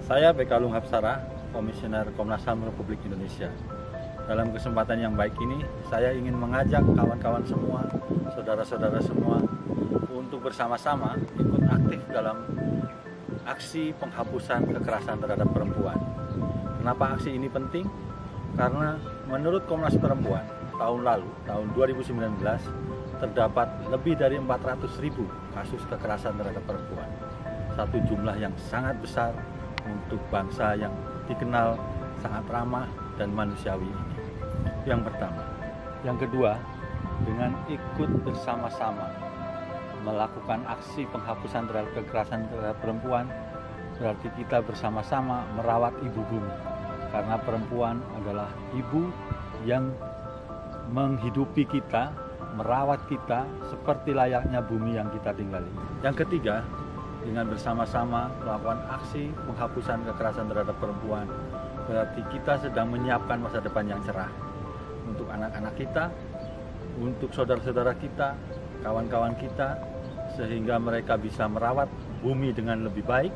Saya Bekalung Hapsara, Komisioner Komnas HAM Republik Indonesia. Dalam kesempatan yang baik ini, saya ingin mengajak kawan-kawan semua, saudara-saudara semua, untuk bersama-sama ikut aktif dalam aksi penghapusan kekerasan terhadap perempuan. Kenapa aksi ini penting? Karena menurut Komnas Perempuan, tahun lalu, tahun 2019, terdapat lebih dari 400.000 kasus kekerasan terhadap perempuan. Satu jumlah yang sangat besar untuk bangsa yang dikenal sangat ramah dan manusiawi ini. Yang pertama. Yang kedua, dengan ikut bersama-sama melakukan aksi penghapusan terhadap kekerasan terhadap perempuan, berarti kita bersama-sama merawat ibu bumi. Karena perempuan adalah ibu yang menghidupi kita, merawat kita seperti layaknya bumi yang kita tinggali. Yang ketiga, dengan bersama-sama melakukan aksi penghapusan kekerasan terhadap perempuan, berarti kita sedang menyiapkan masa depan yang cerah untuk anak-anak kita, untuk saudara-saudara kita, kawan-kawan kita, sehingga mereka bisa merawat bumi dengan lebih baik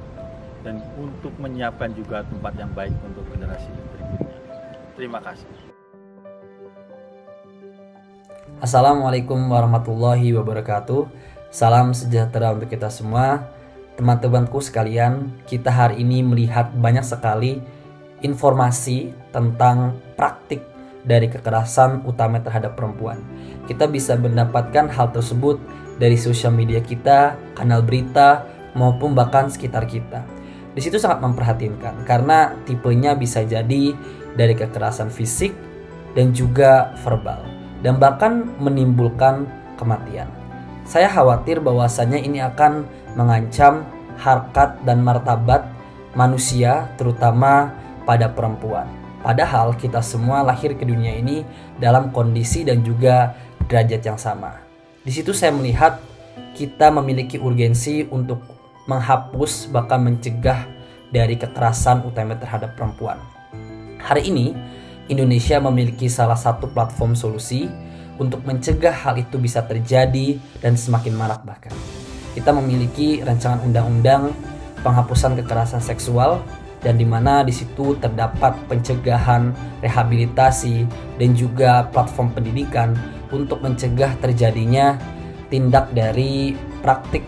dan untuk menyiapkan juga tempat yang baik untuk generasi berikutnya. Terima kasih. Assalamualaikum warahmatullahi wabarakatuh. Salam sejahtera untuk kita semua. Teman-temanku sekalian, kita hari ini melihat banyak sekali informasi tentang praktik dari kekerasan utama terhadap perempuan. Kita bisa mendapatkan hal tersebut dari sosial media kita, kanal berita, maupun bahkan sekitar kita. Di situ sangat memprihatinkan karena tipenya bisa jadi dari kekerasan fisik dan juga verbal, dan bahkan menimbulkan kematian. Saya khawatir bahwasannya ini akan mengancam harkat dan martabat manusia, terutama pada perempuan. Padahal kita semua lahir ke dunia ini dalam kondisi dan juga derajat yang sama. Di situ saya melihat kita memiliki urgensi untuk menghapus bahkan mencegah dari kekerasan utama terhadap perempuan. Hari ini Indonesia memiliki salah satu platform solusi untuk mencegah hal itu bisa terjadi dan semakin marak bahkan. Kita memiliki rancangan undang-undang penghapusan kekerasan seksual, dan di mana di situ terdapat pencegahan, rehabilitasi, dan juga platform pendidikan untuk mencegah terjadinya tindak dari praktik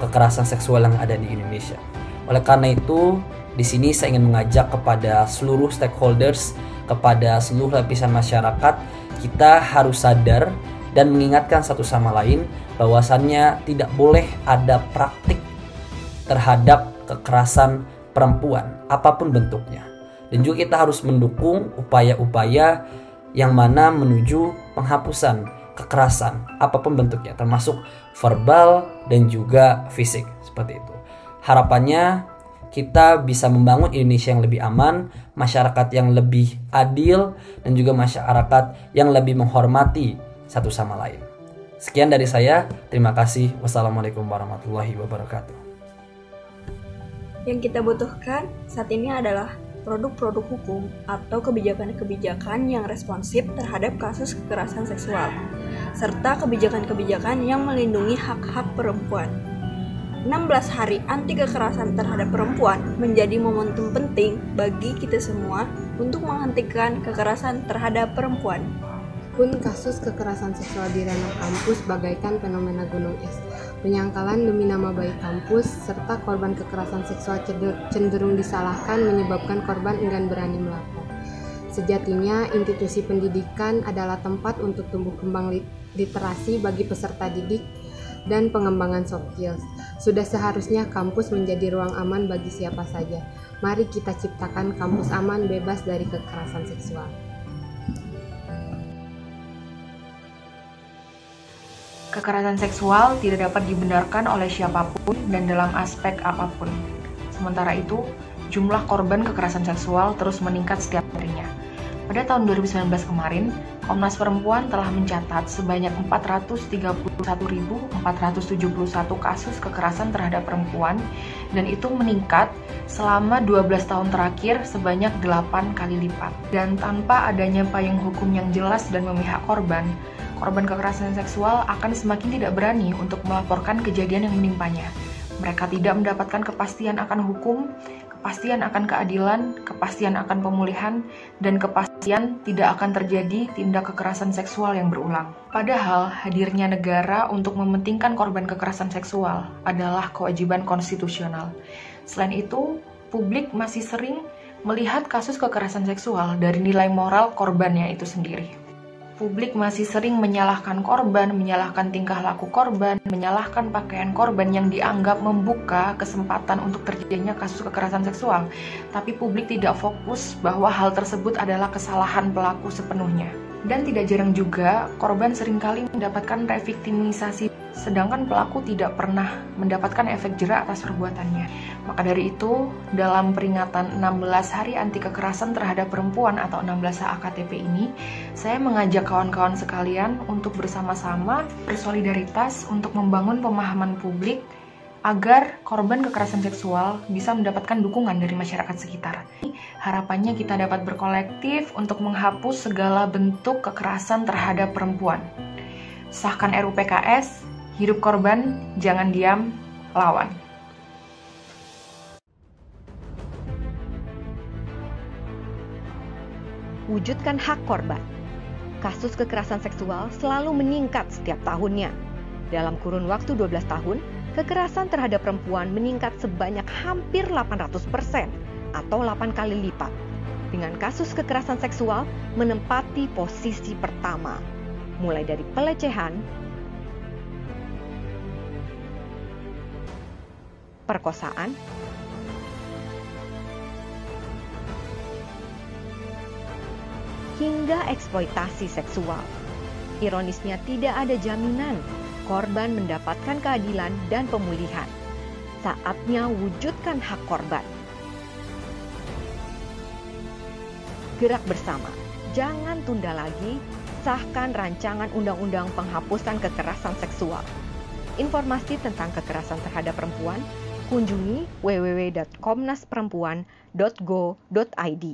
kekerasan seksual yang ada di Indonesia. Oleh karena itu, di sini saya ingin mengajak kepada seluruh stakeholders, kepada seluruh lapisan masyarakat, kita harus sadar dan mengingatkan satu sama lain bahwasannya tidak boleh ada praktik terhadap kekerasan perempuan apapun bentuknya. Dan juga kita harus mendukung upaya-upaya yang mana menuju penghapusan kekerasan apapun bentuknya, termasuk verbal dan juga fisik, seperti itu. Harapannya kita bisa membangun Indonesia yang lebih aman, masyarakat yang lebih adil, dan juga masyarakat yang lebih menghormati satu sama lain. Sekian dari saya, terima kasih. Wassalamualaikum warahmatullahi wabarakatuh. Yang kita butuhkan saat ini adalah produk-produk hukum atau kebijakan-kebijakan yang responsif terhadap kasus kekerasan seksual, serta kebijakan-kebijakan yang melindungi hak-hak perempuan. 16 hari anti kekerasan terhadap perempuan menjadi momentum penting bagi kita semua untuk menghentikan kekerasan terhadap perempuan. Pun kasus kekerasan seksual di ranah kampus bagaikan fenomena gunung es. Penyangkalan demi nama baik kampus serta korban kekerasan seksual cenderung disalahkan menyebabkan korban enggan berani melapor. Sejatinya, institusi pendidikan adalah tempat untuk tumbuh kembang literasi bagi peserta didik dan pengembangan soft skills. Sudah seharusnya kampus menjadi ruang aman bagi siapa saja. Mari kita ciptakan kampus aman bebas dari kekerasan seksual. Kekerasan seksual tidak dapat dibenarkan oleh siapapun dan dalam aspek apapun. Sementara itu, jumlah korban kekerasan seksual terus meningkat setiap harinya. Pada tahun 2019 kemarin, Komnas Perempuan telah mencatat sebanyak 431.471 kasus kekerasan terhadap perempuan, dan itu meningkat selama 12 tahun terakhir sebanyak 8 kali lipat. Dan tanpa adanya payung hukum yang jelas dan memihak korban kekerasan seksual akan semakin tidak berani untuk melaporkan kejadian yang menimpanya. Mereka tidak mendapatkan kepastian akan hukum, kepastian akan keadilan, kepastian akan pemulihan, dan kepastian tidak akan terjadi tindak kekerasan seksual yang berulang. Padahal, hadirnya negara untuk mementingkan korban kekerasan seksual adalah kewajiban konstitusional. Selain itu, publik masih sering melihat kasus kekerasan seksual dari nilai moral korbannya itu sendiri. Publik masih sering menyalahkan korban, menyalahkan tingkah laku korban, menyalahkan pakaian korban yang dianggap membuka kesempatan untuk terjadinya kasus kekerasan seksual. Tapi publik tidak fokus bahwa hal tersebut adalah kesalahan pelaku sepenuhnya. Dan tidak jarang juga, korban seringkali mendapatkan reviktimisasi, sedangkan pelaku tidak pernah mendapatkan efek jera atas perbuatannya. Maka dari itu, dalam peringatan 16 Hari Anti Kekerasan Terhadap Perempuan atau 16 HAKTP ini, saya mengajak kawan-kawan sekalian untuk bersama-sama bersolidaritas untuk membangun pemahaman publik agar korban kekerasan seksual bisa mendapatkan dukungan dari masyarakat sekitar. Harapannya kita dapat berkolektif untuk menghapus segala bentuk kekerasan terhadap perempuan. Sahkan RUU PKS, hidup korban, jangan diam, lawan. Wujudkan hak korban. Kasus kekerasan seksual selalu meningkat setiap tahunnya. Dalam kurun waktu 12 tahun, kekerasan terhadap perempuan meningkat sebanyak hampir 800% atau 8 kali lipat. Dengan kasus kekerasan seksual menempati posisi pertama, mulai dari pelecehan, perkosaan, hingga eksploitasi seksual. Ironisnya tidak ada jaminan korban mendapatkan keadilan dan pemulihan. Saatnya wujudkan hak korban. Gerak bersama, jangan tunda lagi, sahkan rancangan undang-undang penghapusan kekerasan seksual. Informasi tentang kekerasan terhadap perempuan, kunjungi www.komnasperempuan.go.id.